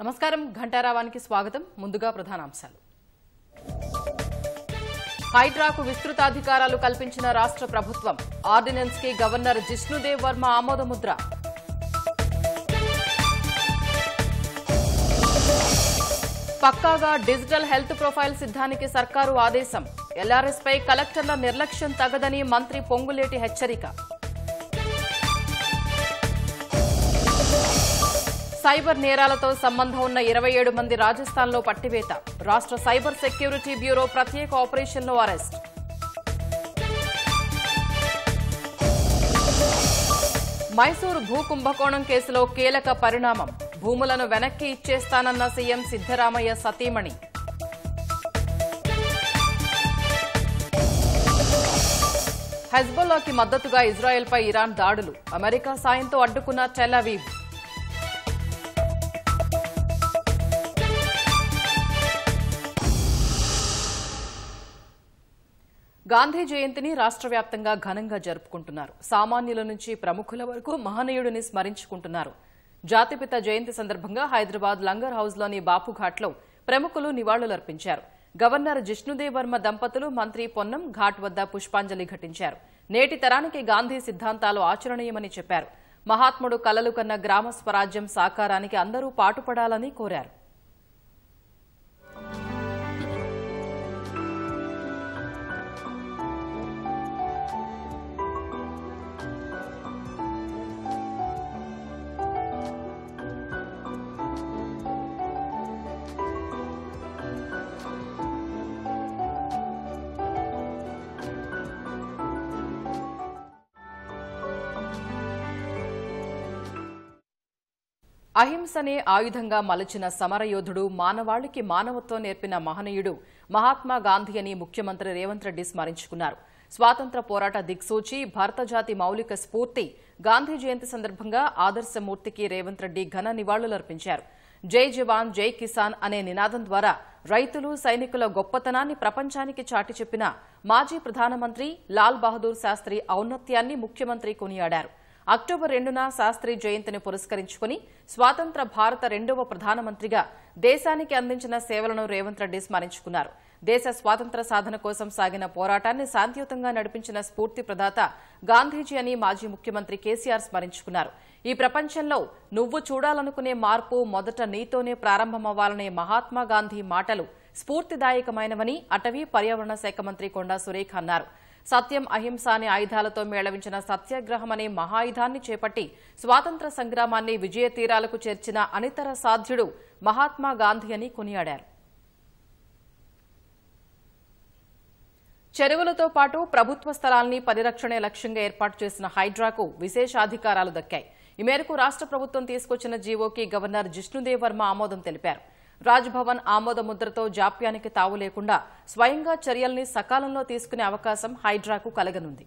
నమస్కారం ఘంటారావానికి స్వాగతం. ముందుగా ప్రధానాంశాలు. హైడ్రాకు విస్తృతాధికారాలు కల్పించిన రాష్ట్ర ప్రభుత్వం. ఆర్డినెన్స్ కి గవర్నర్ జిష్ణుదేవ్ వర్మ ఆమోదముద్ర. పక్కాగా డిజిటల్ హెల్త్ ప్రొఫైల్ సిద్ధానికి సర్కారు ఆదేశం. ఎల్ఆర్ఎస్ పై కలెక్టర్ల నిర్లక్ష్యం తగదని మంత్రి పొంగులేటి హెచ్చరిక. సైబర్ నేరాలతో సంబంధం ఉన్న 27 మంది రాజస్థాన్లో పట్టివేత. రాష్ట్ర సైబర్ సెక్యూరిటీ బ్యూరో ప్రత్యేక ఆపరేషన్లో అరెస్ట్. మైసూరు భూ కుంభకోణం కేసులో కీలక పరిణామం. భూములను వెనక్కి ఇచ్చేస్తానన్న సీఎం సిద్దరామయ్య సతీమణి. హెజ్బొల్లాకి మద్దతుగా ఇజ్రాయెల్పై ఇరాన్ దాడులు. అమెరికా సాయంతో అడ్డుకున్న టెల్ అవీవ్. గాంధీ జయంతిని రాష్ట్ర వ్యాప్తంగా ఘనంగా జరుపుకుంటున్నారు. సామాన్యుల నుంచి ప్రముఖుల వరకు మహనీయుడిని స్మరించుకుంటున్నారు. జాతిపిత జయంతి సందర్భంగా హైదరాబాద్ లంగర్ హౌస్లోని బాపుఘాట్లో ప్రముఖులు నివాళులర్పించారు. గవర్నర్ జిష్ణుదేవ్ వర్మ దంపతులు, మంత్రి పొన్నం ఘాట్ వద్ద పుష్పాంజలి ఘటించారు. నేటి తరానికి గాంధీ సిద్ధాంతాలు ఆచరణీయమని చెప్పారు. మహాత్ముడు కలలు కన్న గ్రామ స్వరాజ్యం సాకారానికి అందరూ పాటుపడాలని కోరారు. అహింసనే ఆయుధంగా మలచిన సమరయోధుడు, మానవాళికి మానవత్వం నేర్పిన మహనీయుడు మహాత్మా గాంధీ అని ముఖ్యమంత్రి రేవంత్ రెడ్డి స్మరించుకున్నారు. స్వాతంత్ర పోరాట దిక్సూచి, భారతజాతి మౌలిక స్ఫూర్తి గాంధీ జయంతి సందర్భంగా ఆదర్శమూర్తికి రేవంత్ రెడ్డి ఘన నివాళులర్పించారు. జై జవాన్ జై కిసాన్ అనే నినాదం ద్వారా రైతులు, సైనికుల గొప్పతనాన్ని ప్రపంచానికి చాటి చెప్పిన మాజీ ప్రధానమంత్రి లాల్ బహదూర్ శాస్త్రి ఔన్నత్యాన్ని ముఖ్యమంత్రి కొనియాడారు. అక్టోబర్ 2న శాస్త్రి జయంతిని పురస్కరించుకుని స్వాతంత్ర భారత 2వ ప్రధానమంత్రిగా దేశానికి అందించిన సేవలను రేవంత్ రెడ్డి స్మరించుకున్నారు. దేశ స్వాతంత్ర సాధన కోసం సాగిన పోరాటాన్ని శాంతియుతంగా నడిపించిన స్ఫూర్తి ప్రదాత గాంధీజీ అని మాజీ ముఖ్యమంత్రి కేసీఆర్ స్మరించుకున్నారు. ఈ ప్రపంచంలో నువ్వు చూడాలనుకునే మార్పు మొదట నీతోనే ప్రారంభమవ్వాలనే మహాత్మా గాంధీ మాటలు స్ఫూర్తిదాయకమైనవని అటవీ పర్యావరణ శాఖ మంత్రి కొండా సురేఖ అన్నారు. సత్యం, అహింస అనే ఆయుధాలతో మేళవించిన సత్యాగ్రహం అనే మహాయుధాన్ని చేపట్టి స్వాతంత్ర సంగ్రామాన్ని విజయ తీరాలకు చేర్చిన అనితర సాధ్యుడు మహాత్మా గాంధీ అని కొనియాడారు. చెరువులతో పాటు ప్రభుత్వ స్థలాల్ని పరిరక్షణే లక్ష్యంగా ఏర్పాటు చేసిన హైడ్రాకు విశేషాధికారాలు దక్కాయి. ఈ మేరకు రాష్ట్ర ప్రభుత్వం తీసుకొచ్చిన జీవోకి గవర్నర్ జిష్ణుదేవ్ వర్మ ఆమోదం తెలిపారు. రాజ్భవన్ ఆమోద ముద్రతో జాప్యానికి తావు లేకుండా స్వయంగా చర్యల్ని సకాలంలో తీసుకునే అవకాశం హైడ్రాకు కలగనుంది.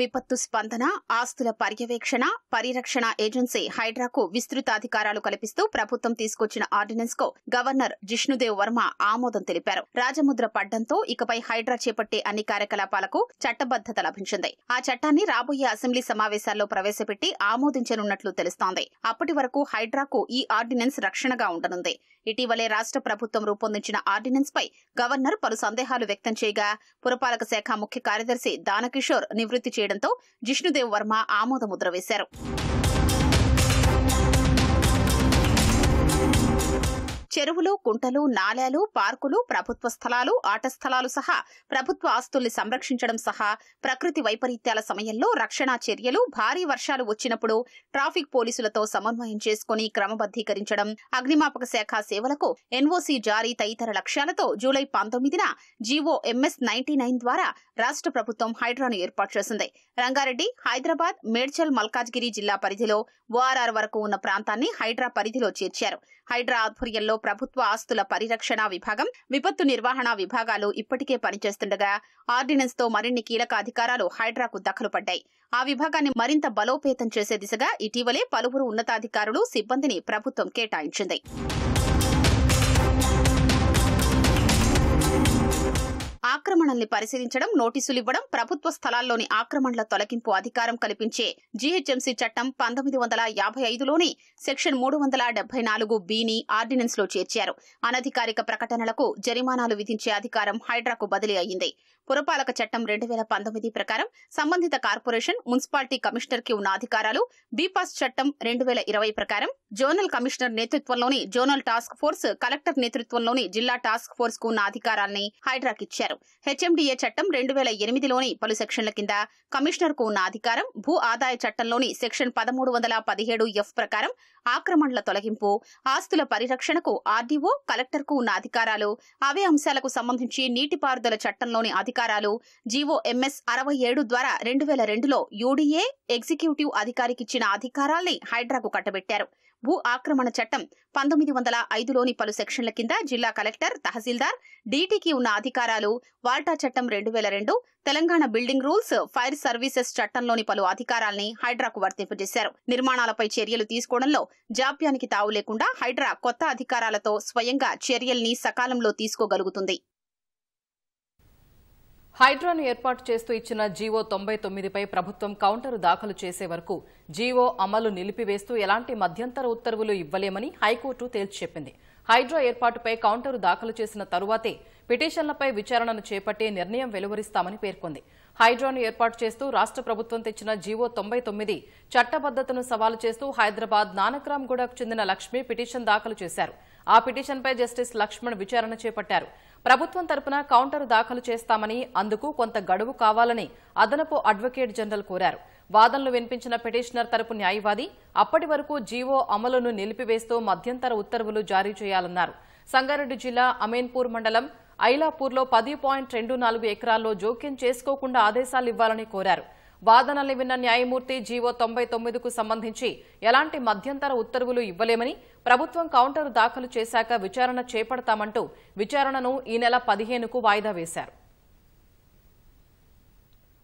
విపత్తు స్పందన, ఆస్తుల పర్యవేక్షణ, పరిరక్షణ ఏజెన్సీ హైడ్రాకు విస్తృతాధికారాలు కల్పిస్తూ ప్రభుత్వం తీసుకొచ్చిన ఆర్డినెన్స్ కు గవర్నర్ జిష్ణుదేవ్ వర్మ ఆమోదం తెలిపారు. రాజముద్ర పడ్డంతో ఇకపై హైడ్రా చేపట్టే అన్ని కార్యకలాపాలకు చట్టబద్దత లభించింది. ఆ చట్టాన్ని రాబోయే అసెంబ్లీ సమావేశాల్లో ప్రవేశపెట్టి ఆమోదించనున్నట్లు తెలుస్తోంది. అప్పటి వరకు హైడ్రాకు ఈ ఆర్డినెన్స్ రక్షణగా ఉండనుంది. ఇటీవలే రాష్ట్ర ప్రభుత్వం రూపొందించిన ఆర్డినెన్స్ పై గవర్నర్ పలు సందేహాలు వ్యక్తం చేయగా పురపాలక శాఖ ముఖ్య కార్యదర్శి దానకిషోర్ నివృత్తి చేయడంతో జిష్ణుదేవ్ వర్మ ఆమోదముద్ర వేశారు. చెరువులు, కుంటలు, నాలాలు, పార్కులు, ప్రభుత్వ స్థలాలు, ఆట స్థలాలు సహా ప్రభుత్వ ఆస్తుల్ని సంరక్షించడం సహా ప్రకృతి వైపరీత్యాల సమయంలో రక్షణ చర్యలు, భారీ వర్షాలు వచ్చినప్పుడు ట్రాఫిక్ పోలీసులతో సమన్వయం చేసుకుని క్రమబద్దీకరించడం, అగ్నిమాపక శాఖ సేవలకు ఎన్ఓసీ జారీ తదితర లక్ష్యాలతో జూలై 19న జీవో ఎంఎస్ 99 ద్వారా రాష్ట్ర ప్రభుత్వం హైడ్రాను ఏర్పాటు చేసింది. రంగారెడ్డి, హైదరాబాద్, మేడ్చల్, మల్కాజ్గిరి జిల్లా పరిధిలో ఓఆర్ఆర్ వరకు ఉన్న ప్రాంతాన్ని హైడ్రా పరిధిలో చేర్చారు. హైడ్రా ఆధ్వర్యంలో ప్రభుత్వ ఆస్తుల పరిరక్షణ విభాగం, విపత్తు నిర్వహణ విభాగాలు ఇప్పటికే పనిచేస్తుండగా ఆర్డినెన్స్ తో మరిన్ని కీలక అధికారాలు హైడ్రాకు దఖలు పడ్డాయి. ఆ విభాగాన్ని మరింత బలోపేతం చేసే దిశగా ఇటీవలే పలువురు ఉన్నతాధికారులు, సిబ్బందిని ప్రభుత్వం కేటాయించింది. ఆక్రమణల్ని పరిశీలించడం, నోటీసులు ఇవ్వడం, ప్రభుత్వ స్థలాల్లోని ఆక్రమణల తొలగింపు అధికారం కల్పించే జీహెచ్ఎంసీ చట్టం 1955లోని సెక్షన్ 374(b)ని ఆర్డినెన్స్ లో చేర్చారు. అనధికారిక ప్రకటనలకు జరిమానాలు విధించే అధికారం హైడ్రాకు బదిలీ అయింది. పురపాలక చట్టం 2019 ప్రకారం సంబంధిత కార్పొరేషన్, మున్సిపాలిటీ కమిషనర్ కి ఉన్న అధికారాలు, బీపాస్ చట్టం 2020 ప్రకారం జోనల్ కమిషనర్ నేతృత్వంలోని జోనల్ టాస్క్ ఫోర్స్, కలెక్టర్ నేతృత్వంలోని జిల్లా టాస్క్ ఫోర్స్ కు ఉన్న అధికారాల్ని హైడ్రాకి ఇచ్చారు. హెచ్ఎండిఏ చట్టం 2008లోని పలు సెక్షన్ల కింద కమిషనర్ కు ఉన్న అధికారం, భూ ఆదాయ చట్టంలోని సెక్షన్ 1317(f) ప్రకారం ఆక్రమణల తొలగింపు, ఆస్తుల పరిరక్షణకు ఆర్డీఓ, కలెక్టర్ కు ఉన్న అధికారాలు, అవే అంశాలకు సంబంధించి నీటిపారుదల చట్టంలోని అధికారాలు, జీవో ఎంఎస్ 67 ద్వారా 2002లో యూడీఏ ఎగ్జిక్యూటివ్ అధికారికిచ్చిన అధికారాల్ని హైడ్రాకు కట్టబెట్టారు. భూ ఆక్రమణ చట్టం 1905లోని పలు సెక్షన్ల కింద జిల్లా కలెక్టర్, తహసీల్దార్, డీటీకి ఉన్న అధికారాలు, వాల్టా చట్టం 2002, Telangana building rules, fire services చట్టంలోని పలు అధికారాల్ని హైడ్రాకు వర్తింపజేశారు. నిర్మాణాలపై చర్యలు తీసుకోవడంలో జాప్యానికి తావు లేకుండా హైడ్రా కొత్త అధికారాలతో స్వయంగా చర్యల్ని సకాలంలో తీసుకోగలుగుతుంది. హైడ్రాను ఏర్పాటు చేస్తూ ఇచ్చిన జీవో 99పై ప్రభుత్వం కౌంటరు దాఖలు చేసే వరకు జీవో అమలు నిలిపివేస్తూ ఎలాంటి మధ్యంతర ఉత్తర్వులు ఇవ్వలేమని హైకోర్టు తేల్చి చెప్పింది. హైడ్రా ఏర్పాటుపై కౌంటరు దాఖలు చేసిన తరువాతే పిటిషన్లపై విచారణను చేపట్టే నిర్ణయం వెలువరిస్తామని పేర్కొంది. హైడ్రాను ఏర్పాటు చేస్తూ రాష్ట్ర ప్రభుత్వం తెచ్చిన జీవో 99 చట్టబద్దతను సవాలు చేస్తూ హైదరాబాద్ నానక్రామ్గూడకు చెందిన లక్ష్మి పిటిషన్ దాఖలు చేశారు. ఆ పిటిషన్పై జస్టిస్ లక్ష్మణ్ విచారణ చేపట్టారు. ప్రభుత్వం తరపున కౌంటరు దాఖలు చేస్తామని, అందుకు కొంత గడువు కావాలని అదనపు అడ్వకేట్ జనరల్ కోరారు. వాదనలు వినిపించిన పిటిషనర్ తరపు న్యాయవాది అప్పటి వరకు జీవో అమలును నిలిపివేస్తూ మధ్యంతర ఉత్తర్వులు జారీ చేయాలన్నారు. సంగారెడ్డి జిల్లా అమీన్పూర్ మండలం ఐలాపూర్లో 10.24 ఎకరాల్లో జోక్యం చేసుకోకుండా ఆదేశాలు ఇవ్వాలని కోరారు. వాదనల్ని విన్న న్యాయమూర్తి జీవో 99కు సంబంధించి ఎలాంటి మధ్యంతర ఉత్తర్వులు ఇవ్వలేమని, ప్రభుత్వం కౌంటరు దాఖలు చేశాక విచారణ చేపడతామంటూ విచారణను ఈ నెల 15కు వాయిదా వేశారు.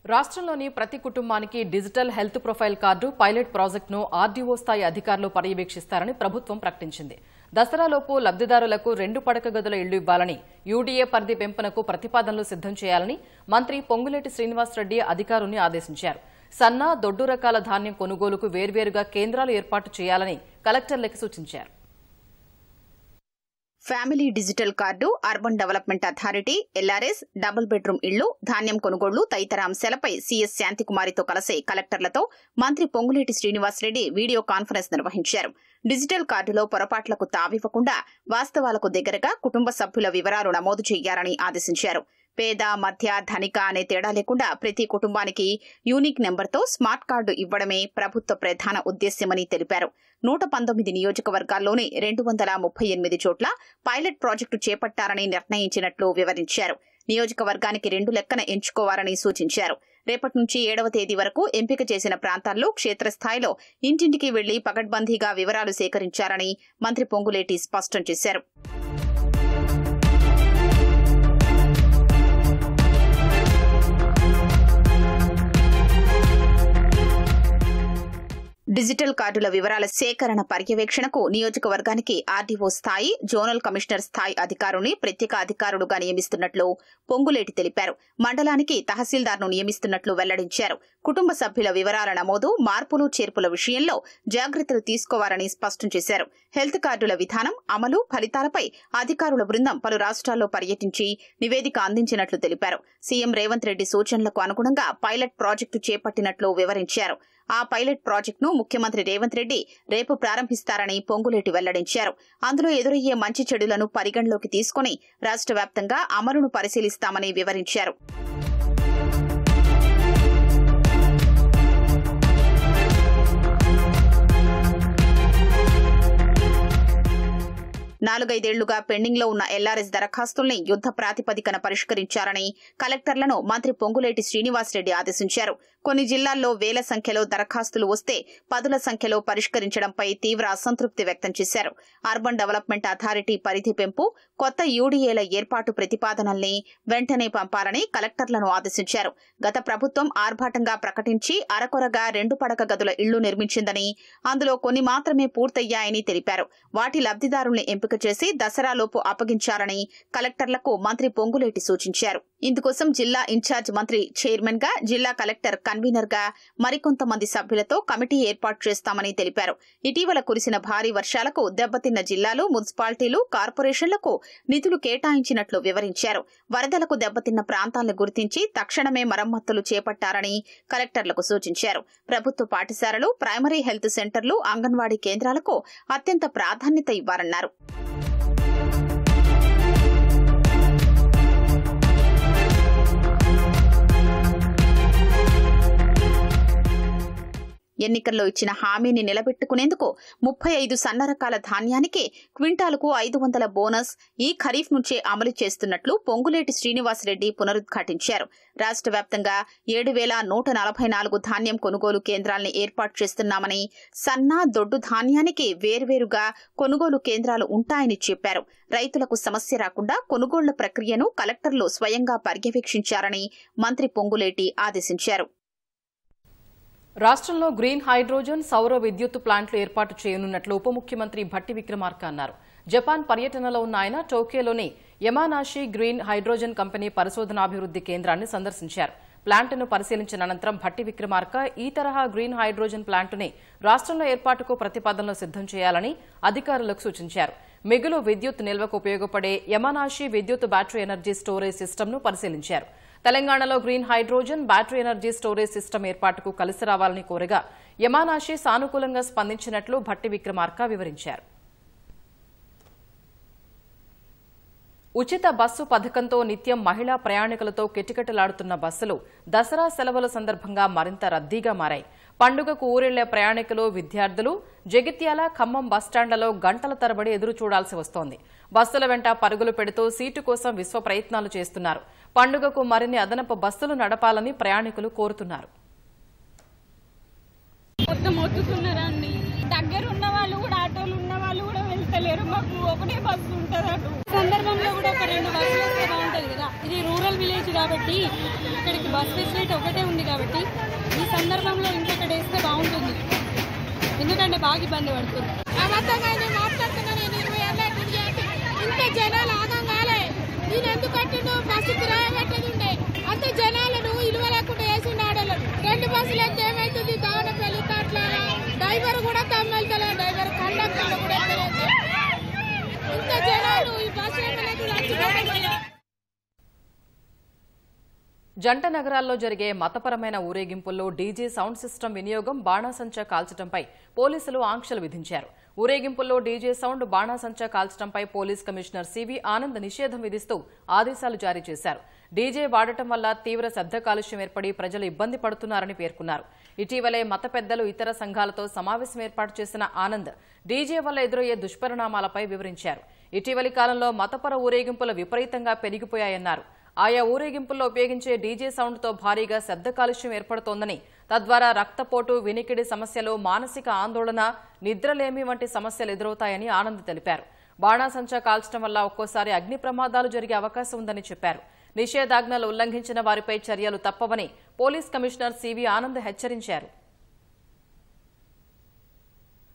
రాష్ట్రంలోని ప్రతి కుటుంబానికి digital health profile card pilot ప్రాజెక్టును ఆర్డీఓ స్థాయి అధికారులు పర్యవేక్షిస్తారని ప్రభుత్వం ప్రకటించింది. దసరాలోపు లబ్దిదారులకు 2 పడక గదుల ఇళ్లు ఇవ్వాలని, యూడీఏ పరిధి పెంపునకు ప్రతిపాదనలు సిద్దం చేయాలని మంత్రి పొంగులేటి శ్రీనివాసరెడ్డి అధికారుల్ని ఆదేశించారు. సన్న, దొడ్డు రకాల ధాన్యం కొనుగోలుకు వేర్వేరుగా కేంద్రాలు ఏర్పాటు చేయాలని కలెక్టర్లకు సూచించారు. Family digital card, urban development authority, LRS, double bedroom ఇళ్లు, ధాన్యం కొనుగోళ్లు తదితర అంశాలపై సీఎస్ శాంతికుమారితో కలిసి కలెక్టర్లతో మంత్రి పొంగులేటి శ్రీనివాసరెడ్డి వీడియో కాన్ఫరెన్స్ నిర్వహించారు. డిజిటల్ కార్డులో పొరపాట్లకు తావివ్వకుండా వాస్తవాలకు దగ్గరగా కుటుంబ సభ్యుల వివరాలు నమోదు చేయాలని ఆదేశించారు. పేద, మధ్య, ధనిక అనే తేడా లేకుండా ప్రతి కుటుంబానికి యూనిక్ నెంబర్తో స్మార్ట్ కార్డు ఇవ్వడమే ప్రభుత్వ ప్రధాన ఉద్దేశ్యమని తెలిపారు. 119 నియోజకవర్గాల్లోని 238 చోట్ల పైలట్ ప్రాజెక్టు చేపట్టారని నిర్ణయించినట్లు వివరించారు. నియోజకవర్గానికి 2 లెక్కన ఎంచుకోవాలని సూచించారు. రేపటి నుంచి 7వ తేదీ వరకు ఎంపిక చేసిన ప్రాంతాల్లో క్షేత్రస్థాయిలో ఇంటింటికి వెళ్లి పకడ్బందీగా వివరాలు సేకరించారని మంత్రి పొంగులేటి స్పష్టం చేశారు. డిజిటల్ కార్డుల వివరాల సేకరణ పర్యవేక్షణకు నియోజకవర్గానికి ఆర్డీఓ స్థాయి, జోనల్ కమిషనర్ స్థాయి అధికారుని ప్రత్యేక అధికారులుగా నియమిస్తున్నట్లు పొంగులేటి తెలిపారు. మండలానికి తహసీల్దార్ను నియమిస్తున్నట్లు వెల్లడించారు. కుటుంబ సభ్యుల వివరాల నమోదు, మార్పులు, చేర్పుల విషయంలో జాగ్రత్తలు తీసుకోవాలని స్పష్టం చేశారు. హెల్త్ కార్డుల విధానం, అమలు, ఫలితాలపై అధికారుల బృందం పలు రాష్ట్రాల్లో పర్యటించి నివేదిక అందించినట్లు తెలిపారు. సీఎం రేవంత్ రెడ్డి సూచనలకు అనుగుణంగా పైలట్ ప్రాజెక్టు చేపట్టినట్లు వివరించారు. ఆ పైలట్ ప్రాజెక్టును ముఖ్యమంత్రి రేవంత్ రెడ్డి రేపు ప్రారంభిస్తారని పొంగులేటి వెల్లడించారు. అందులో ఎదురయ్యే మంచి చెడులను పరిగణలోకి తీసుకుని రాష్ట్ర వ్యాప్తంగా అమలును పరిశీలిస్తామని వివరించారు. నాలుగైదేళ్లుగా పెండింగ్ లో ఉన్న ఎల్ఆర్ఎస్ దరఖాస్తుల్ని యుద్ద ప్రాతిపదికన పరిష్కరించారని కలెక్టర్లను మంత్రి పొంగులేటి శ్రీనివాసరెడ్డి ఆదేశించారు. కొన్ని జిల్లాల్లో వేల సంఖ్యలో దరఖాస్తులు వస్తే 10ల సంఖ్యలో పరిష్కరించడంపై తీవ్ర అసంతృప్తి వ్యక్తం చేశారు. అర్బన్ డెవలప్మెంట్ అథారిటీ పరిధి పెంపు, కొత్త యూడీఏల ఏర్పాటు ప్రతిపాదనల్ని వెంటనే పంపాలని కలెక్టర్లను ఆదేశించారు. గత ప్రభుత్వం ఆర్భాటంగా ప్రకటించి అరకొరగా 2 పడక గదుల ఇళ్లు నిర్మించిందని, అందులో కొన్ని మాత్రమే పూర్తయ్యాయని తెలిపారు. వాటి లబ్దిదారుల్ని ఎంపిక చేసి దసరాలోపు అప్పగించాలని కలెక్టర్లకు మంత్రి పొంగులేటి సూచించారు. ఇందుకోసం జిల్లా ఇన్ఛార్జ్ మంత్రి చైర్మన్ గా, జిల్లా కలెక్టర్ కన్వీనర్ గా మరికొంతమంది సభ్యులతో కమిటీ ఏర్పాటు చేస్తామని తెలిపారు. ఇటీవల కురిసిన భారీ వర్షాలకు దెబ్బతిన్న జిల్లాలు, మున్సిపాలిటీలు, కార్పొరేషన్లకు నిధులు కేటాయించినట్లు వివరించారు. వరదలకు దెబ్బతిన్న ప్రాంతాలను గుర్తించి తక్షణమే మరమ్మతులు చేపట్టాలని కలెక్టర్లకు సూచించారు. ప్రభుత్వ పాఠశాలలు, ప్రైమరీ హెల్త్ సెంటర్లు, అంగన్వాడీ కేంద్రాలకు అత్యంత ప్రాధాన్యత ఇవ్వాలన్నారు. ఎన్నికల్లో ఇచ్చిన హామీని నిలబెట్టుకునేందుకు 35 సన్న రకాల ధాన్యానికి క్వింటాలకు 500 బోనస్ ఈ ఖరీఫ్ నుంచే అమలు చేస్తున్నట్లు పొంగులేటి శ్రీనివాసరెడ్డి పునరుద్ఘాటించారు. రాష్ట్ర వ్యాప్తంగా 7,144 ధాన్యం కొనుగోలు కేంద్రాలను ఏర్పాటు చేస్తున్నామని, సన్న, దొడ్డు ధాన్యానికి వేర్వేరుగా కొనుగోలు కేంద్రాలు ఉంటాయని చెప్పారు. రైతులకు సమస్య రాకుండా కొనుగోళ్ల ప్రక్రియను కలెక్టర్లు స్వయంగా పర్యవేక్షించారని మంత్రి పొంగులేటి ఆదేశించారు. రాష్ట్రంలో గ్రీన్ హైడ్రోజన్, సౌర విద్యుత్ ప్లాంట్లు ఏర్పాటు చేయనున్నట్లు ఉప ముఖ్యమంత్రి భట్టి విక్రమార్క అన్నారు. జపాన్ పర్యటనలో ఉన్న ఆయన టోక్యోలోని యమానాషి గ్రీన్ హైడ్రోజన్ కంపెనీ పరిశోధనాభివృద్ది కేంద్రాన్ని సందర్శించారు. ప్లాంట్ను పరిశీలించిన అనంతరం భట్టి విక్రమార్క ఈ తరహా గ్రీన్ హైడ్రోజన్ ప్లాంటుని రాష్ట్రంలో ఏర్పాటుకు ప్రతిపాదనలు సిద్దం చేయాలని అధికారులకు సూచించారు. మిగులు విద్యుత్ నిల్వకు ఉపయోగపడే యమానాషి విద్యుత్ బ్యాటరీ ఎనర్జీ స్టోరేజ్ సిస్టమ్ను పరిశీలించారు. తెలంగాణలో green hydrogen, battery energy storage system ఏర్పాటుకు కలిసి రావాలని కోరగా యమానాషి సానుకూలంగా స్పందించినట్లు భట్టి విక్రమార్క వివరించారు. ఉచిత బస్సు పథకంతో నిత్యం మహిళా ప్రయాణికులతో కిటకిటలాడుతున్న బస్సులు దసరా సెలవుల సందర్భంగా మరింత రద్దీగా మారాయి. పండుగకు ఊరెళ్లే ప్రయాణికులు, విద్యార్థులు జగిత్యాల, ఖమ్మం బస్టాండ్లలో గంటల తరబడి ఎదురు చూడాల్సి వస్తోంది. బస్సుల వెంట పరుగులు పెడుతూ సీటు కోసం విశ్వ ప్రయత్నాలు చేస్తున్నారు. పండుగకు మరిన్ని అదనపు బస్సులు నడపాలని ప్రయాణికులు కోరుతున్నారు. దగ్గరున్న వాళ్ళు కూడా, ఆటోలు ఉన్న వాళ్ళు కూడా వెళ్తలేరు. మాకు ఒకటే బస్సు ఉంటుంది. అటు సందర్భంలో కూడా ఒక 2 బస్సులు వస్తే బాగుంటుంది కదా. ఇది రూరల్ విలేజ్ కాబట్టి ఇక్కడికి బస్ ఫెసిలిటీ ఒకటే ఉంది కాబట్టి ఈ సందర్భంలో ఇంకొకటి వేస్తే బాగుంటుంది. ఎందుకంటే బాగా ఇబ్బంది పడుతుంది. అబద్ధంగా మాట్లాడుతున్నా. నేను 20 ఏళ్ళ ఇంత జనాలు ఆగం కాలే. నేను ఎందుకు కట్టిండు? బస్సు కిరాయి పెట్టేది ఉండే. అంత జనాలను ఇలువ లేకుండా వేసిండు ఆడోళ్ళు. 2 బస్సులు అయితే ఏమైతుంది? దావనపల్లి, కాట్ల డ్రైవర్ కూడా తమ్మెళ్తలే. డ్రైవర్ కండక్టర్ కూడా ఇంత జనాలు ఈ బస్సు జంట నగరాల్లో జరిగే మతపరమైన ఊరేగింపుల్లో డీజే సౌండ్ సిస్టమ్ వినియోగం, బాణాసంచా కాల్చడంపై పోలీసులు ఆంక్షలు విధించారు. ఊరేగింపుల్లో డీజే సౌండ్, బాణాసంచా కాల్చడంపై పోలీస్ కమిషనర్ సివి ఆనంద్ నిషేధం విధిస్తూ ఆదేశాలు జారీ చేశారు. డీజే వాడటం వల్ల తీవ్ర శబ్ద కాలుష్యం ఏర్పడి ప్రజలు ఇబ్బంది పడుతున్నారని పేర్కొన్నారు. ఇటీవలే మత పెద్దలు, ఇతర సంఘాలతో సమావేశం ఏర్పాటు చేసిన ఆనంద్ డీజే వల్ల ఎదురయ్యే దుష్పరిణామాలపై వివరించారు. ఇటీవలి కాలంలో మతపర ఊరేగింపులు విపరీతంగా పెరిగిపోయాయన్నారు. ఆయా ఊరేగింపుల్లో ఉపయోగించే డీజే సౌండ్తో భారీగా శబ్ద కాలుష్యం ఏర్పడుతోందని, తద్వారా రక్తపోటు, వినికిడి సమస్యలు, మానసిక ఆందోళన, నిద్రలేమి వంటి సమస్యలు ఎదురవుతాయని ఆనంద్ తెలిపారు. బాణాసంచా కాల్చడం వల్ల ఒక్కోసారి అగ్ని ప్రమాదాలు జరిగే అవకాశం ఉందని చెప్పారు. నిషేధాజ్ఞలు ఉల్లంఘించిన వారిపై చర్యలు తప్పవని పోలీస్ కమిషనర్ సివి ఆనంద్ హెచ్చరించారు.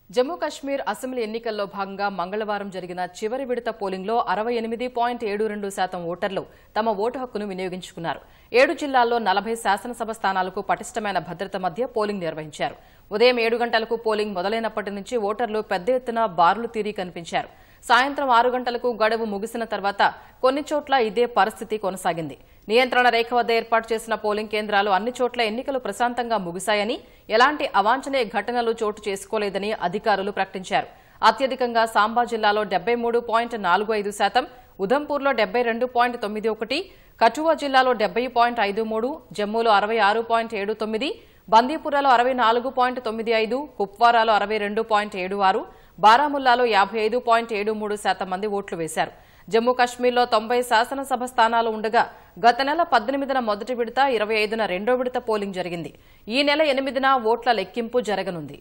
జమ్మూ కశ్మీర్ అసెంబ్లీ ఎన్నికల్లో భాగంగా మంగళవారం జరిగిన చివరి విడత పోలింగ్లో 68.72% ఓటర్లు తమ ఓటు హక్కును వినియోగించుకున్నారు. 7 జిల్లాల్లో 40 శాసనసభ స్థానాలకు పటిష్టమైన భద్రత మధ్య పోలింగ్ నిర్వహించారు. ఉదయం 7 గంటలకు పోలింగ్ మొదలైనప్పటి నుంచి ఓటర్లు పెద్ద ఎత్తున బారులు తీరి కనిపించారు. సాయంత్రం 6 గంటలకు గడువు ముగిసిన తర్వాత కొన్ని చోట్ల ఇదే పరిస్థితి కొనసాగింది. నియంత్రణ రేఖ వద్ద ఏర్పాటు చేసిన పోలింగ్ కేంద్రాలు అన్ని చోట్ల ఎన్నికలు ప్రశాంతంగా ముగిశాయని, ఎలాంటి అవాంఛనీయ ఘటనలు చోటు చేసుకోలేదని అధికారులు ప్రకటించారు. అత్యధికంగా సాంబా జిల్లాలో 73.45%, ఉధంపూర్లో 72.91%, కఠువా జిల్లాలో 70.53%, జమ్మూలో 66.79%, బందీపురాలో 64.95%, కుప్వారాలో 62.76%, బారాముల్లాలో 55.73% మంది ఓట్లు వేశారు. జమ్మూ కశ్మీర్లో 90 శాసనసభ స్థానాలు ఉండగా గత నెల 18న మొదటి విడత, 25న రెండో విడత పోలింగ్ జరిగింది. ఈ నెల 8న ఓట్ల లెక్కింపు జరగనుంది.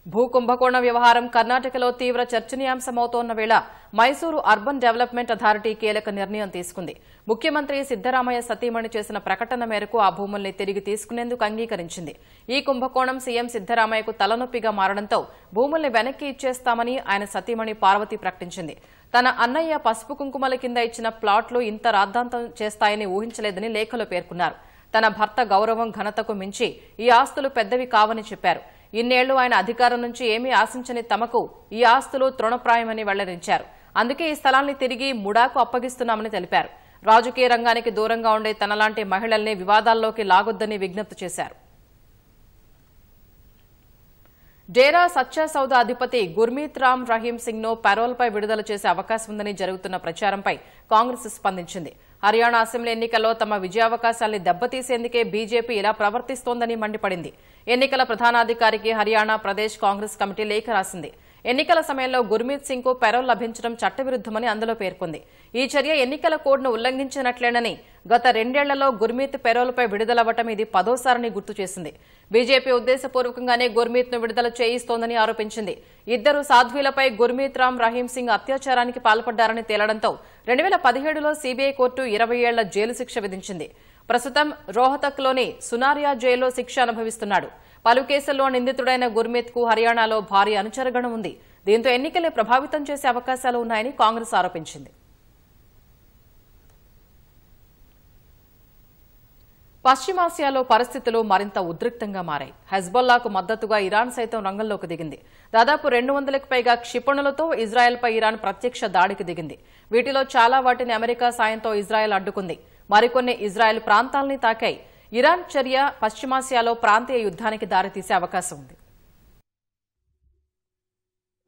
భూకుంభకోణ వ్యవహారం కర్ణాటకలో తీవ్ర చర్చనీయాంశమవుతోన్న వేళ మైసూరు అర్బన్ డెవలప్మెంట్ అథారిటీ కీలక నిర్ణయం తీసుకుంది. ముఖ్యమంత్రి సిద్దరామయ్య సతీమణి చేసిన ప్రకటన మేరకు ఆ భూముల్ని తిరిగి తీసుకునేందుకు అంగీకరించింది. ఈ కుంభకోణం సీఎం సిద్దరామయ్యకు తలనొప్పిగా మారడంతో భూముల్ని వెనక్కి ఇచ్చేస్తామని ఆయన సతీమణి పార్వతి ప్రకటించింది. తన అన్నయ్య పసుపు కుంకుమల కింద ఇచ్చిన ప్లాట్లు ఇంత రాద్ధాంతం చేస్తాయని ఊహించలేదని లేఖలో పేర్కొన్నారు. తన భర్త గౌరవం ఘనతకు మించి ఈ ఆస్తులు పెద్దవి కావని చెప్పారు. ఇన్నేళ్లు ఆయన అధికారం నుంచి ఏమీ ఆశించని తమకు ఈ ఆస్తులు తృణప్రాయమని వెల్లడించారు. అందుకే ఈ స్థలాన్ని తిరిగి ముడాకు అప్పగిస్తున్నామని తెలిపారు. రాజకీయ రంగానికి దూరంగా ఉండే తనలాంటి మహిళల్ని వివాదాల్లోకి లాగొద్దని విజ్ఞప్తి చేశారు. డేరా సచ్చా సౌదా అధిపతి గుర్మీత్ రామ్ రహీం సింగ్ ను పెరోల్పై విడుదల చేసే అవకాశం ఉందని జరుగుతున్న ప్రచారంపై కాంగ్రెస్ స్పందించింది. హర్యానా అసెంబ్లీ ఎన్నికల్లో తమ విజయావకాశాల్ని దెబ్బతీసేందుకే బీజేపీ ఇలా ప్రవర్తిస్తోందని మండిపడింది. ఎన్నికల ప్రధానాధికారికి హర్యానా ప్రదేశ్ కాంగ్రెస్ కమిటీ లేఖ రాసింది. ఎన్నికల సమయంలో గుర్మీత్ సింగ్ కు పెరోల్ లభించడం చట్టవిరుద్దమని అందులో పేర్కొంది. ఈ చర్య ఎన్నికల కోడ్ను ఉల్లంఘించినట్లేనని, గత 2 ఏళ్లలో గుర్మీత్ పెరోల్పై విడుదలవ్వటం ఇది 10వ సారని గుర్తు చేసింది. బీజేపీ ఉద్దేశపూర్వకంగానే గుర్మీత్ ను విడుదల చేయిస్తోందని ఆరోపించింది. ఇద్దరు సాధ్వీలపై గుర్మీత్ రామ్ రహీం సింగ్ అత్యాచారానికి పాల్పడ్డారని తేలడంతో 2017లో సీబీఐ కోర్టు 20 ఏళ్ల జైలు శిక్ష విధించింది. ప్రస్తుతం రోహతక్లోని సునారియా జైల్లో శిక్ష అనుభవిస్తున్నాడు. పలు కేసుల్లో నిందితుడైన గుర్మీత్ కు హర్యానాలో భారీ అనుచరగణం ఉంది. దీంతో ఎన్నికల్ని ప్రభావితం చేసే అవకాశాలు ఉన్నాయని కాంగ్రెస్ ఆరోపించింది. పశ్చిమాసియాలో పరిస్థితులు మరింత ఉద్రిక్తంగా మారాయి. హెజ్బొల్లాకు మద్దతుగా ఇరాన్ సైతం రంగంలోకి దిగింది. దాదాపు 200కు పైగా క్షిపణులతో ఇజ్రాయెల్పై ఇరాన్ ప్రత్యక్ష దాడికి దిగింది. వీటిలో చాలా వాటిని అమెరికా సాయంతో ఇజ్రాయెల్ అడ్డుకుంది. మరికొన్ని ఇజ్రాయెల్ ప్రాంతాల్ని తాకాయి. ఇరాన్ చర్య పశ్చిమాసియాలో ప్రాంతీయ యుద్ధానికి దారితీసే అవకాశం ఉంది.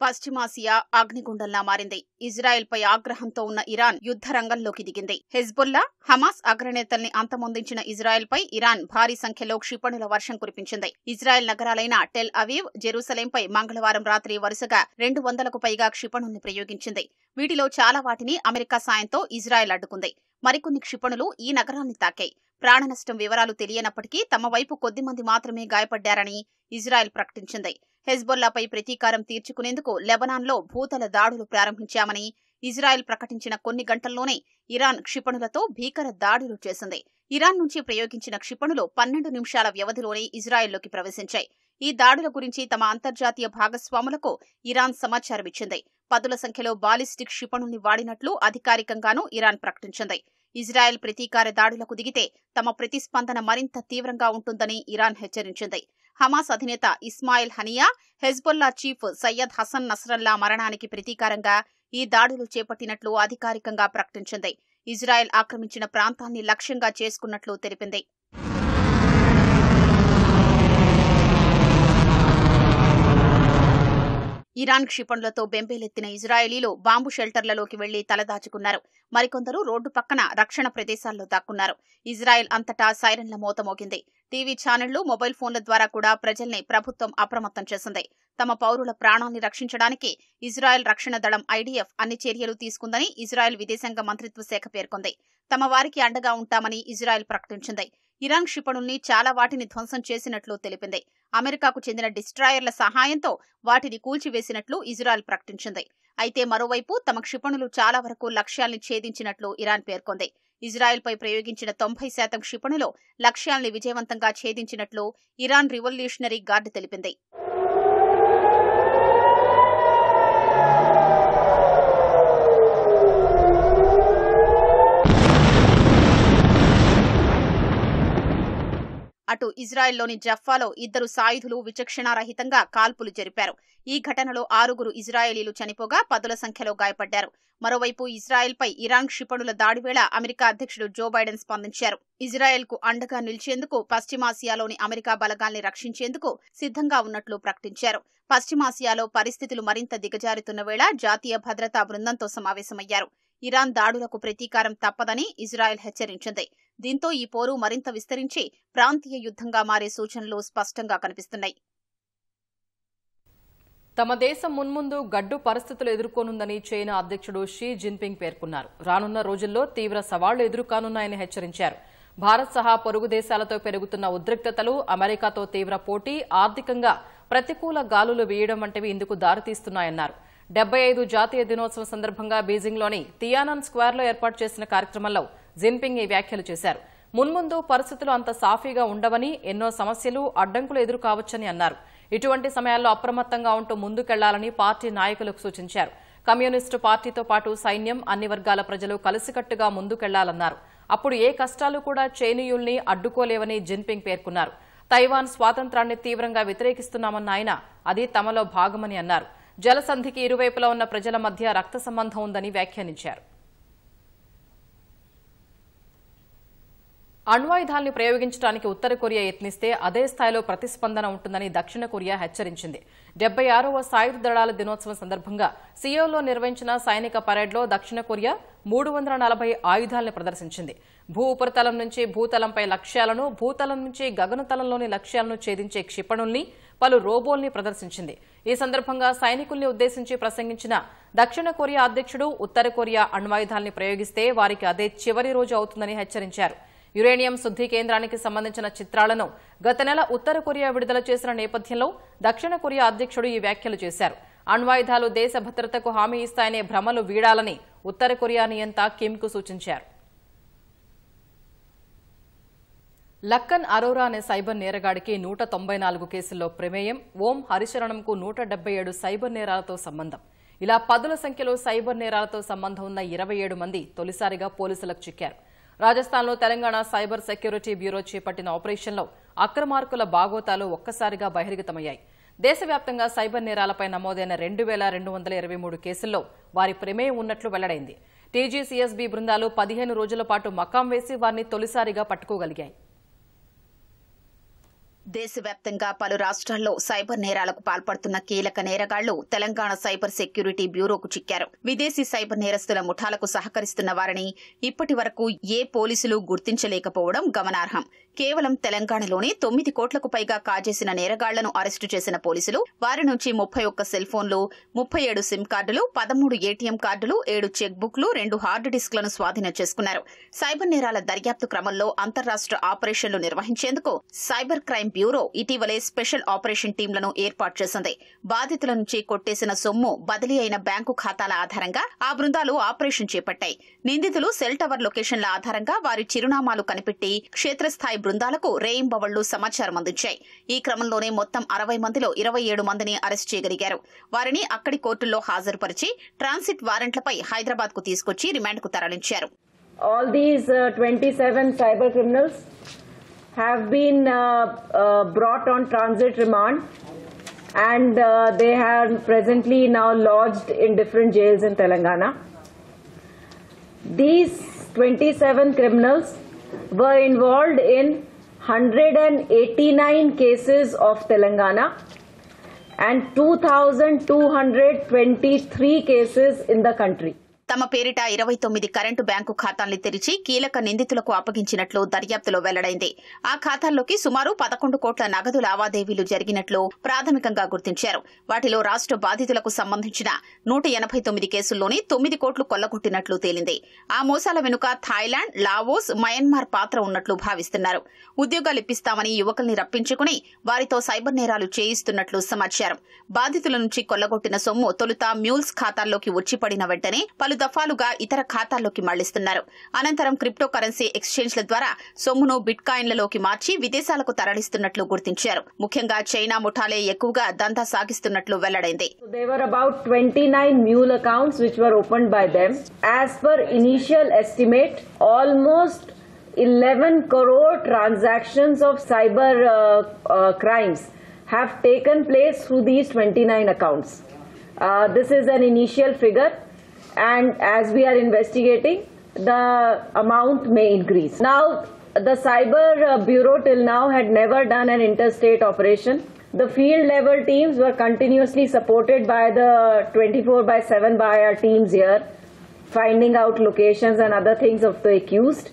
పశ్చిమాసియా అగ్నిగుండంలా మారింది. ఇజ్రాయెల్పై ఆగ్రహంతో ఉన్న ఇరాన్ యుద్ధ రంగంలోకి దిగింది. హెజ్బొల్లా, హమాస్ అగ్రనేతల్ని అంతమొందించిన ఇజ్రాయెల్పై ఇరాన్ భారీ సంఖ్యలో క్షిపణుల వర్షం కురిపించింది. ఇజ్రాయెల్ నగరాలైన టెల్ అవీవ్, జెరూసలేంపై మంగళవారం రాత్రి వరుసగా 200కు పైగా క్షిపణుల్ని ప్రయోగించింది. వీటిలో చాలా వాటిని అమెరికా సాయంతో ఇజ్రాయెల్ అడ్డుకుంది. మరికొన్ని క్షిపణులు ఈ నగరాన్ని తాకాయి. ప్రాణనష్టం వివరాలు తెలియనప్పటికీ తమ వైపు కొద్దిమంది మాత్రమే గాయపడ్డారని ఇజ్రాయెల్ ప్రకటించింది. హెజ్బొల్లాపై ప్రతీకారం తీర్చుకునేందుకు లెబనాన్లో భూతల దాడులు ప్రారంభించామని ఇజ్రాయెల్ ప్రకటించిన కొన్ని గంటల్లోనే ఇరాన్ క్షిపణులతో భీకర దాడులు చేసింది. ఇరాన్ నుంచి ప్రయోగించిన క్షిపణులు 12 నిమిషాల వ్యవధిలోనే ఇజ్రాయెల్లోకి ప్రవేశించాయి. ఈ దాడుల గురించి తమ అంతర్జాతీయ భాగస్వాములకు ఇరాన్ సమాచారం ఇచ్చింది. 10ల సంఖ్యలో బాలిస్టిక్ క్షిపణుల్ని వాడినట్లు అధికారికంగానూ ఇరాన్ ప్రకటించింది. ఇజ్రాయెల్ ప్రతీకార దాడులకు దిగితే తమ ప్రతిస్పందన మరింత తీవ్రంగా ఉంటుందని ఇరాన్ హెచ్చరించింది. హమాస్ అధినేత Ismail Hania, Hezbollah chief Syed Hasan Nasrallah మరణానికి ప్రతీకారంగా ఈ దాడులు చేపట్టినట్లు అధికారికంగా ప్రకటించింది. ఇజ్రాయెల్ ఆక్రమించిన ప్రాంతాన్ని లక్ష్యంగా చేసుకున్నట్లు తెలిపింది. ఇరాన్ క్షిపణులతో బెంబేలెత్తిన ఇజ్రాయేలీలు బాంబు షెల్టర్లలోకి వెళ్లి తలదాచుకున్నారు. మరికొందరు రోడ్డు పక్కన రక్షణ ప్రదేశాల్లో దాక్కున్నారు. ఇజ్రాయెల్ అంతటా సైరన్ల మోత మోగింది. టీవీ ఛానళ్లు, మొబైల్ ఫోన్ల ద్వారా కూడా ప్రజల్ని ప్రభుత్వం అప్రమత్తం చేసింది. తమ పౌరుల ప్రాణాల్ని రక్షించడానికి ఇజ్రాయెల్ రక్షణ దళం ఐడీఎఫ్ అన్ని చర్యలు తీసుకుందని ఇజ్రాయెల్ విదేశాంగ మంత్రిత్వ శాఖ పేర్కొంది. తమ వారికి అండగా ఉంటామని ఇజ్రాయెల్ ప్రకటించింది. ఇరాన్ క్షిపణుల్ని చాలా వాటిని ధ్వంసం చేసినట్లు తెలిపింది. అమెరికాకు చెందిన డిస్ట్రాయర్ల సహాయంతో వాటిని కూల్చివేసినట్లు ఇజ్రాయెల్ ప్రకటించింది. అయితే మరోవైపు తమ క్షిపణులు చాలా వరకు లక్ష్యాల్ని ఛేదించినట్లు ఇరాన్ పేర్కొంది. ఇజ్రాయెల్పై ప్రయోగించిన 90% క్షిపణులు లక్ష్యాల్ని విజయవంతంగా ఛేదించినట్లు ఇరాన్ రివల్యూషనరీ గార్డ్ తెలిపింది. అటు ఇజ్రాయెల్లోని జఫ్ఫాలో 2 సాయుధులు విచక్షణారహితంగా కాల్పులు జరిపారు. ఈ ఘటనలో 6 ఇజ్రాయేలీలు చనిపోగా 10ల సంఖ్యలో గాయపడ్డారు. మరోవైపు ఇజ్రాయెల్పై ఇరాన్ క్షిపణుల దాడి వేళ అమెరికా అధ్యక్షుడు జో బైడెన్ స్పందించారు. ఇజ్రాయెల్కు అండగా నిలిచేందుకు పశ్చిమాసియాలోని అమెరికా బలగాల్ని రక్షించేందుకు సిద్ధంగా ఉన్నట్లు ప్రకటించారు. పశ్చిమాసియాలో పరిస్థితులు మరింత దిగజారుతున్న వేళ జాతీయ భద్రతా బృందంతో సమావేశమయ్యారు. ఇరాన్ దాడులకు ప్రతీకారం తప్పదని ఇజ్రాయెల్ హెచ్చరించింది. దీంతో ఈ పోరు మరింత విస్తరించి ప్రాంతీయ యుద్ధంగా మారే సూచనలు స్పష్టంగా కనిపిస్తున్నాయి. తమ దేశం మున్ముందు గడ్డు పరిస్థితులు ఎదుర్కొనుందని చైనా అధ్యక్షుడు షీ జిన్పింగ్ పేర్కొన్నారు. రానున్న రోజుల్లో తీవ్ర సవాళ్లు ఎదుర్కానున్నాయని హెచ్చరించారు. భారత్ సహా పొరుగు దేశాలతో పెరుగుతున్న ఉద్రిక్తతలు, అమెరికాతో తీవ్ర పోటీ, ఆర్థికంగా ప్రతికూల గాలులు వీయడం వంటివి ఇందుకు దారితీస్తున్నాయన్నారు. 75 జాతీయ దినోత్సవం సందర్భంగా బీజింగ్లోని తియానన్ స్క్వేర్లో ఏర్పాటు చేసిన కార్యక్రమంలో జిన్పింగ్ ఈ వ్యాఖ్యలు చేశారు. మున్ముందు పరిస్థితులు అంత సాఫీగా ఉండవని, ఎన్నో సమస్యలు, అడ్డంకులు ఎదురుకావచ్చని అన్నారు. ఇటువంటి సమయాల్లో అప్రమత్తంగా ఉంటూ ముందుకెళ్లాలని పార్టీ నాయకులకు సూచించారు. కమ్యూనిస్టు పార్టీతో పాటు సైన్యం, అన్ని వర్గాల ప్రజలు కలిసికట్టుగా ముందుకెళ్లాలన్నారు. అప్పుడు ఏ కష్టాలు కూడా చైనీయుల్ని అడ్డుకోలేవని జిన్పింగ్ పేర్కొన్నారు. తైవాన్ స్వాతంత్రాన్ని తీవ్రంగా వ్యతిరేకిస్తున్నామన్న ఆయన అది తమలో భాగమని అన్నారు. జలసంధికి ఇరువైపులా ఉన్న ప్రజల మధ్య రక్త సంబంధం ఉందని వ్యాఖ్యానించారు. అణ్వాయుధాల్ని ప్రయోగించడానికి ఉత్తర కొరియా యత్నిస్తే అదే స్థాయిలో ప్రతిస్పందన ఉంటుందని దక్షిణ కొరియా హెచ్చరించింది. 76వ సాయుధ దళాల దినోత్సవం సందర్భంగా సియోల్లో నిర్వహించిన సైనిక పరేడ్లో దక్షిణ కొరియా 340 ఆయుధాలను ప్రదర్శించింది. భూ ఉపరితలం నుంచి భూతలంపై లక్ష్యాలను, భూతలం నుంచి గగనతలంలోని లక్ష్యాలను ఛేదించే క్షిపణుల్ని, పలు రోబోల్ని ప్రదర్శించింది. ఈ సందర్భంగా సైనికుల్ని ఉద్దేశించి ప్రసంగించిన దక్షిణ కొరియా అధ్యక్షుడు ఉత్తర కొరియా అణ్వాయుధాల్ని ప్రయోగిస్తే వారికి అదే చివరి రోజు అవుతుందని హెచ్చరించారు. యురేనియం శుద్ధి కేంద్రానికి సంబంధించిన చిత్రాలను గత నెల ఉత్తర కొరియా విడుదల చేసిన నేపథ్యంలో దక్షిణ కొరియా అధ్యక్షుడు ఈ వ్యాఖ్యలు చేశారు. అణ్వాయుధాలు దేశ భద్రతకు హామీ ఇస్తాయనే భ్రమలు వీడాలని ఉత్తర కొరియా నియంత కిమ్కు సూచించారు. లక్కన్ అరోరా అనే సైబర్ నేరగాడికి 194 కేసుల్లో ప్రమేయం. ఓం హరిశరణంకు 177 సైబర్ నేరాలతో సంబంధం. ఇలా పదుల సంఖ్యలో సైబర్ నేరాలతో సంబంధం ఉన్న 27 మంది తొలిసారిగా పోలీసులకు చిక్కారు. రాజస్థాన్లో తెలంగాణ సైబర్ సెక్యూరిటీ బ్యూరో చేపట్టిన ఆపరేషన్లో అక్రమార్కుల బాగోతాలు ఒక్కసారిగా బహిర్గతమయ్యాయి. దేశవ్యాప్తంగా సైబర్ నేరాలపై నమోదైన 2223 కేసుల్లో వారి ప్రమేయం ఉన్నట్లు వెల్లడైంది. టీజీసీఎస్బీ బృందాలు 15 రోజుల పాటు మకాం వేసి వారిని తొలిసారిగా పట్టుకోగలిగాయి. దేశవ్యాప్తంగా పలు రాష్ట్రాల్లో సైబర్ నేరాలకు పాల్పడుతున్న కీలక నేరగాళ్లు తెలంగాణ సైబర్ సెక్యూరిటీ బ్యూరోకు చిక్కారు. విదేశీ సైబర్ నేరస్తుల ముఠాలకు సహకరిస్తున్న వారిని ఇప్పటి వరకు ఏ పోలీసులు గుర్తించలేకపోవడం గమనార్హం. కేవలం తెలంగాణలోనే 9 కోట్లకు పైగా కాజేసిన నేరగాళ్లను అరెస్టు చేసిన పోలీసులు వారి నుంచి 31 సెల్ ఫోన్లు, 37 సిమ్ కార్డులు, 13 ఏటీఎం కార్డులు, 7 చెక్ బుక్లు, 2 హార్డ్ డిస్క్లను స్వాధీనం చేసుకున్నారు. సైబర్ నేరాల దర్యాప్తు క్రమంలో అంతర్రాష్ట్ర ఆపరేషన్లు నిర్వహించేందుకు సైబర్ క్రైమ్ బ్యూరో ఇటీవలే స్పెషల్ ఆపరేషన్ టీంలను ఏర్పాటు చేసింది. బాధితుల నుంచి కొట్టేసిన సొమ్ము బదిలీ అయిన బ్యాంకు ఖాతాల ఆధారంగా ఆ బృందాలు ఆపరేషన్ చేపట్టాయి. నిందితులు సెల్ టవర్ లొకేషన్ల ఆధారంగా వారి చిరునామాలు కనిపెట్టి క్షేత్రస్థాయి బృందాలకు రేయింబవళ్లు సమాచారం అందించాయి. ఈ క్రమంలోనే మొత్తం 60 మందిలో 27 మందిని అరెస్ట్ చేయగలిగారు. వారిని అక్కడి కోర్టుల్లో హాజరుపరిచి ట్రాన్సిట్ వారెంట్లపై హైదరాబాద్ కు తీసుకొచ్చి రిమాండ్కు తరలించారు. All these 27 cyber criminals have been brought on transit remand, and they have presently now lodged in different jails in Telangana. These 27 criminals were involved in 189 cases of Telangana and 2,223 cases in the country. తమ పేరిట 29 current bank ఖాతాల్ని తెరిచి కీలక నిందితులకు అప్పగించినట్లు దర్యాప్తులో వెల్లడైంది. ఆ ఖాతాల్లోకి సుమారు 11 కోట్ల నగదు లావాదేవీలు జరిగినట్లు ప్రాథమికంగా గుర్తించారు. వాటిలో రాష్ట్ర బాధితులకు సంబంధించిన 189 కేసుల్లోనే 9 కోట్లు కొల్లగొట్టినట్లు తేలింది. ఆ మోసాల వెనుక థాయిలాండ్, లావోస్, మయన్మార్ పాత్ర ఉన్నట్లు భావిస్తున్నారు. ఉద్యోగాలిప్పిస్తామని యువకుల్ని రప్పించుకుని వారితో సైబర్ నేరాలు చేయిస్తున్నట్లు సమాచారం. బాధితుల నుంచి కొల్లగొట్టిన సొమ్ము తొలుత మ్యూల్స్ ఖాతాల్లోకి వచ్చి పడిన వెంటనే పలు దఫాలుగా ఇతర ఖాతాల్లోకి మళ్లిస్తున్నారు. అనంతరం క్రిప్టో కరెన్సీ ఎక్స్చేంజ్ల ద్వారా సొమ్మును బిట్కాయిన్లలోకి మార్చి విదేశాలకు తరలిస్తున్నట్లు గుర్తించారు. ముఖ్యంగా చైనా ముఠాలే ఎక్కువగా దందా సాగిస్తున్నట్లు వెల్లడైంది. There were about 29 mule accounts which were opened by them. As per initial estimate, almost 11 crore transactions of cyber crimes have taken place through these 29 accounts. This is an initial figure, and as we are investigating, the amount may increase. Now, the Cyber Bureau till now had never done an interstate operation. The field level teams were continuously supported by the 24/7 by our teams here, finding out locations and other things of the accused.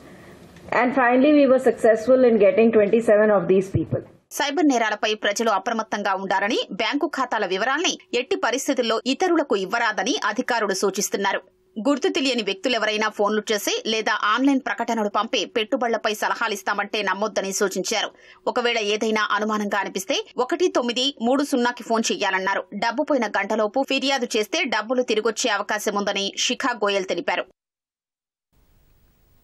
And finally, we were successful in getting 27 of these people. Cyber నేరాలపై ప్రజలు అప్రమత్తంగా ఉండాలని, bank ఖాతాల వివరాల్ని ఎట్టి పరిస్థితుల్లో ఇతరులకు ఇవ్వరాదని అధికారులు సూచిస్తున్నారు. గుర్తు తెలియని వ్యక్తులెవరైనా ఫోన్లు చేసి లేదా ఆన్లైన్ ప్రకటనలు పంపి పెట్టుబడులపై సలహాలిస్తామంటే నమ్మొద్దని సూచించారు. ఒకవేళ ఏదైనా అనుమానంగా అనిపిస్తే 1930కి ఫోన్ చేయాలన్నారు. డబ్బు పోయిన గంటలోపు ఫిర్యాదు చేస్తే డబ్బులు తిరిగొచ్చే అవకాశం ఉందని శిఖా గోయల్ తెలిపారు.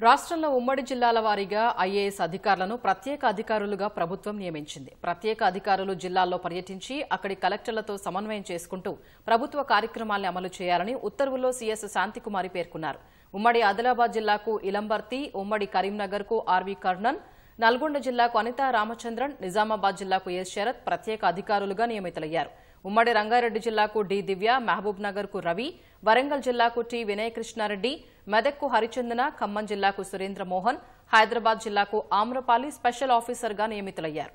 రాష్ట్రంలో ఉమ్మడి జిల్లాల వారీగా ఐఏఎస్ అధికారులను ప్రత్యేక అధికారులుగా ప్రభుత్వం నియమించింది. ప్రత్యేక అధికారులు జిల్లాల్లో పర్యటించి అక్కడి కలెక్టర్లతో సమన్వయం చేసుకుంటూ ప్రభుత్వ కార్యక్రమాల్ని అమలు చేయాలని ఉత్తర్వుల్లో సీఎస్ శాంతికుమారి పేర్కొన్నారు. ఉమ్మడి ఆదిలాబాద్ జిల్లాకు ఇలంబర్తి, ఉమ్మడి కరీంనగర్కు ఆర్వీ కర్ణన్, నల్గొండ జిల్లాకు అనితా రామచంద్రన్, నిజామాబాద్ జిల్లాకు ఎస్ శరత్ ప్రత్యేక అధికారులుగా నియమితులయ్యారు. ఉమ్మడి రంగారెడ్డి జిల్లాకు డి దివ్య, మహబూబ్ నగర్ కు రవి, వరంగల్ జిల్లాకు టి వినయకృష్ణారెడ్డి, మెదక్కు హరిచందన, ఖమ్మం జిల్లాకు సురేంద్ర మోహన్, హైదరాబాద్ జిల్లాకు ఆమ్రపాలి స్పెషల్ ఆఫీసర్గా నియమితులయ్యారు.